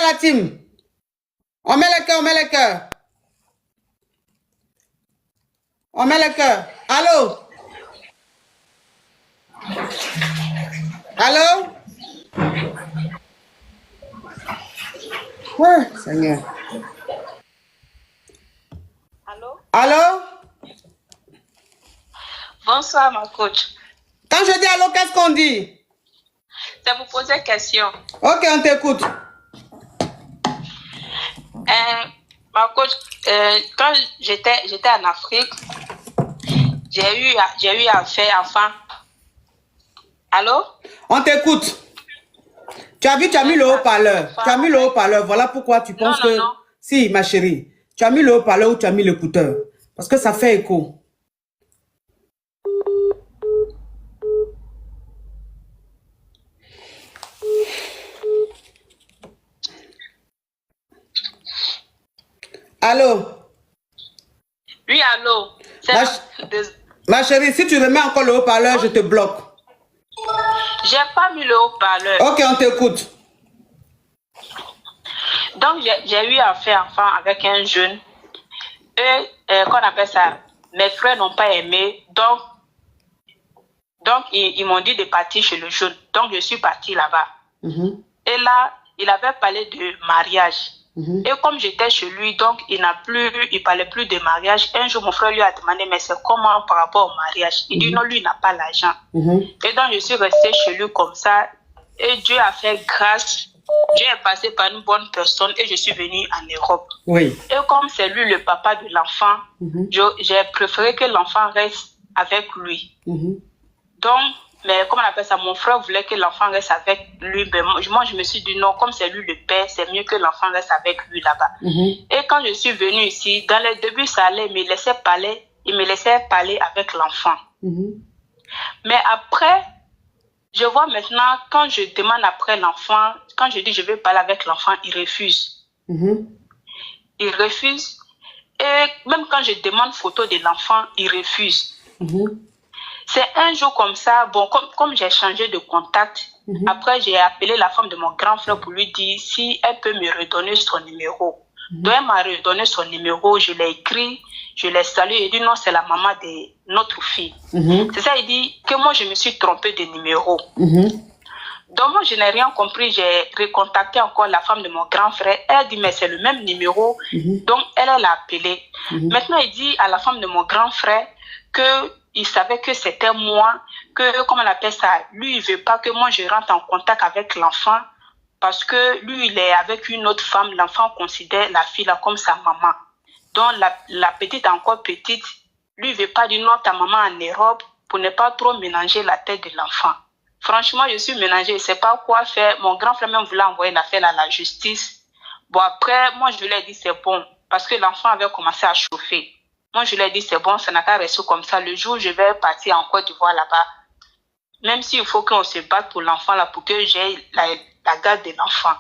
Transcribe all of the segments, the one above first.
la team. On met le cœur, on met le cœur. On met le cœur. Allô? Allô? Ouais, Seigneur. Allô? Allô? Bonsoir, ma coach. Quand je dis allô, qu'est-ce qu'on dit? C'est pour poser une question. Ok, on t'écoute. Ma coach, quand j'étais en Afrique, j'ai eu à faire enfin. Allô? On t'écoute. Tu as vu, tu as mis le haut-parleur. Tu as mis le haut-parleur. Voilà pourquoi tu penses que... Non. Si, ma chérie. Tu as mis le haut-parleur ou tu as mis l'écouteur. Parce que ça fait écho. Allô? Oui, allô? Ma chérie, si tu remets encore le haut-parleur, je te bloque. J'ai pas mis le haut-parleur. Ok, on t'écoute. Donc, j'ai eu à faire enfant avec un jeune. Eux, qu'on appelle ça, mes frères n'ont pas aimé. Donc ils m'ont dit de partir chez le jeune. Donc, je suis partie là-bas. Et là, il avait parlé de mariage. Et comme j'étais chez lui, donc il parlait plus de mariage. Un jour, mon frère lui a demandé, mais c'est comment par rapport au mariage? Il dit non, lui, il n'a pas l'argent. Et donc, je suis restée chez lui comme ça. Et Dieu a fait grâce. Dieu est passé par une bonne personne et je suis venue en Europe. Oui. Et comme c'est lui le papa de l'enfant, j'ai préféré que l'enfant reste avec lui. Donc, mais comment on appelle ça, mon frère voulait que l'enfant reste avec lui. Mais moi, je me suis dit non, comme c'est lui le père, c'est mieux que l'enfant reste avec lui là-bas. Et quand je suis venue ici, dans les débuts, ça allait, il me laissait parler avec l'enfant. Mais après, je vois maintenant, quand je demande après l'enfant, quand je dis je veux parler avec l'enfant, il refuse. Il refuse. Et même quand je demande photo de l'enfant, il refuse. C'est un jour comme ça, bon, comme j'ai changé de contact, après j'ai appelé la femme de mon grand frère pour lui dire si elle peut me redonner son numéro. Donc elle m'a redonné son numéro, je l'ai écrit, je l'ai salué, il dit non, c'est la maman de notre fille. C'est ça, il dit que moi je me suis trompée de numéro. Donc moi je n'ai rien compris, j'ai recontacté encore la femme de mon grand frère, elle dit mais c'est le même numéro, donc elle l'a appelé. Maintenant il dit à la femme de mon grand frère qu'il savait que c'était moi, que, comment on appelle ça, lui, il ne veut pas que moi je rentre en contact avec l'enfant parce que lui, il est avec une autre femme. L'enfant considère la fille là comme sa maman. Donc, la petite, encore petite, lui, il ne veut pas dire non, ta maman en Europe pour ne pas trop mélanger la tête de l'enfant. Franchement, je suis mélangée, je ne sais pas quoi faire. Mon grand frère même voulait envoyer l'affaire à la justice. Bon, après, moi, je lui ai dit c'est bon parce que l'enfant avait commencé à chauffer. Moi, je lui ai dit, c'est bon, ça n'a qu'à rester comme ça. Le jour où je vais partir en Côte d'Ivoire là-bas, même s'il faut qu'on se batte pour l'enfant là, pour que j'ai la garde de l'enfant.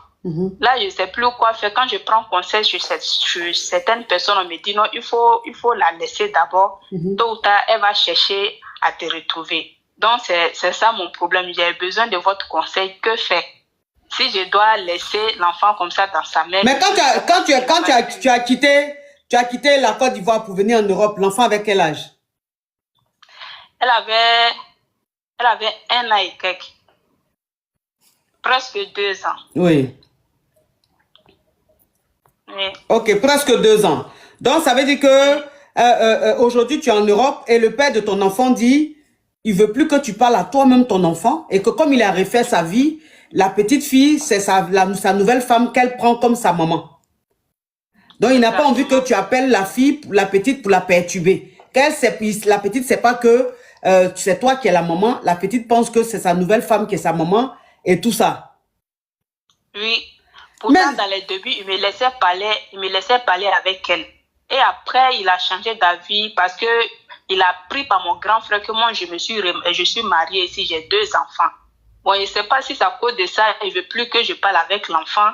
Là, je ne sais plus quoi faire. Quand je prends conseil sur certaines personnes, on me dit, non, il faut la laisser d'abord. Tôt ou tard, elle va chercher à te retrouver. Donc, c'est ça mon problème. J'ai besoin de votre conseil. Que faire? Si je dois laisser l'enfant comme ça dans sa mère... Mais quand tu as quitté la Côte d'Ivoire pour venir en Europe, l'enfant avait quel âge? Elle avait 1 an et quelques. Presque 2 ans. Oui. Oui. Ok, presque 2 ans. Donc, ça veut dire que aujourd'hui, tu es en Europe et le père de ton enfant dit, il veut plus que tu parles à toi-même ton enfant et que comme il a refait sa vie, la petite fille, c'est sa nouvelle femme qu'elle prend comme sa maman. Donc, il n'a pas envie que tu appelles la fille, la petite, pour la perturber. La petite, c'est pas que c'est toi qui es la maman. La petite pense que c'est sa nouvelle femme qui est sa maman et tout ça. Oui. Pourtant, dans les débuts, il me laissait parler avec elle. Et après, il a changé d'avis parce que il a appris par mon grand frère que moi, je suis mariée ici, j'ai 2 enfants. Bon, je ne sais pas si c'est à cause de ça, il ne veut plus que je parle avec l'enfant.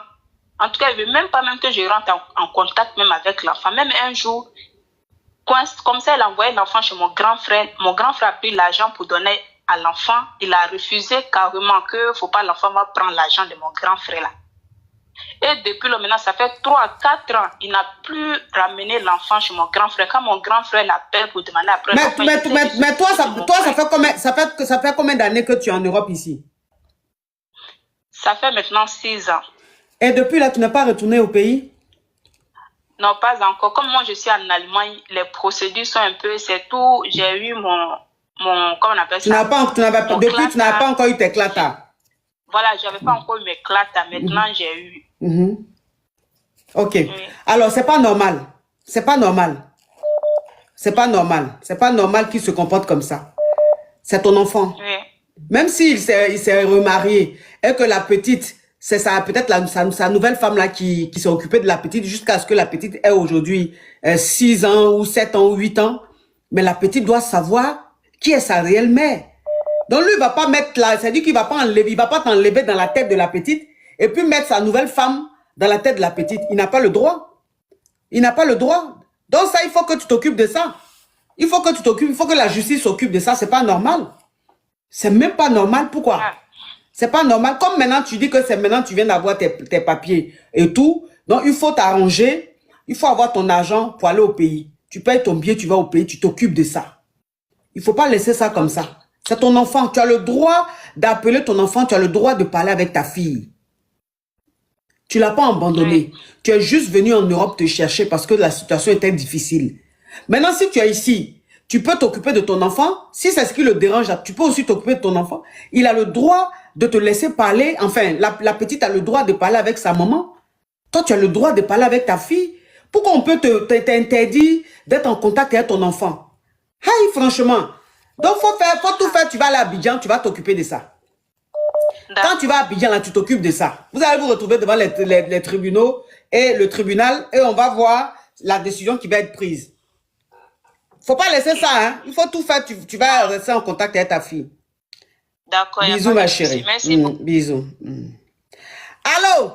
En tout cas, il ne veut même pas que je rentre en contact même avec l'enfant. Même un jour, comme ça, il a envoyé l'enfant chez mon grand frère. Mon grand frère a pris l'argent pour donner à l'enfant. Il a refusé carrément que faut pas l'enfant va prendre l'argent de mon grand frère là. Et Et depuis là, maintenant, ça fait 3 à 4 ans, il n'a plus ramené l'enfant chez mon grand frère. Quand mon grand frère l'appelle pour demander après l'enfant, mais toi, ça fait combien d'années que tu es en Europe ici? Ça fait maintenant 6 ans. Et depuis là, tu n'es pas retourné au pays? Non, pas encore. Comme moi, je suis en Allemagne, les procédures sont un peu... C'est tout. J'ai eu mon comment on appelle ça? Depuis, tu n'as pas encore eu tes clatas. Voilà, je n'avais pas encore eu mes clatas. Maintenant, j'ai eu. Ok. Oui. Alors, c'est pas normal. C'est pas normal. C'est pas normal. C'est pas normal qu'il se comporte comme ça. C'est ton enfant. Oui. Même s'il s'est remarié et que la petite, c'est peut-être sa nouvelle femme là qui s'est occupée de la petite jusqu'à ce que la petite ait aujourd'hui 6 ans ou 7 ans ou 8 ans. Mais la petite doit savoir qui est sa réelle mère. Donc lui, il va pas mettre là, c'est-à-dire qu'il va pas enlever, il va pas t'enlever dans la tête de la petite et puis mettre sa nouvelle femme dans la tête de la petite. Il n'a pas le droit. Il n'a pas le droit. Donc ça, il faut que tu t'occupes de ça. Il faut que tu t'occupes, il faut que la justice s'occupe de ça. C'est pas normal. C'est même pas normal. Pourquoi? C'est pas normal. Comme maintenant, tu dis que c'est maintenant tu viens d'avoir tes papiers et tout. Donc, il faut t'arranger. Il faut avoir ton argent pour aller au pays. Tu payes ton billet, tu vas au pays, tu t'occupes de ça. Il faut pas laisser ça comme ça. C'est ton enfant. Tu as le droit d'appeler ton enfant. Tu as le droit de parler avec ta fille. Tu l'as pas abandonné. Tu es juste venu en Europe te chercher parce que la situation était difficile. Maintenant, si tu es ici, tu peux t'occuper de ton enfant. Si c'est ce qui le dérange, tu peux aussi t'occuper de ton enfant. Il a le droit de te laisser parler. Enfin, la petite a le droit de parler avec sa maman. Toi, tu as le droit de parler avec ta fille. Pourquoi on peut t'interdire d'être en contact avec ton enfant? Hey, franchement. Donc, faut tout faire. Tu vas aller à Abidjan, tu vas t'occuper de ça. Quand tu vas à Abidjan, là, tu t'occupes de ça. Vous allez vous retrouver devant les tribunaux et le tribunal et on va voir la décision qui va être prise. Faut pas laisser ça, hein. Il faut tout faire. Tu vas rester en contact avec ta fille. D'accord. Bisous, ma chérie. Merci beaucoup. Bisous. Allô?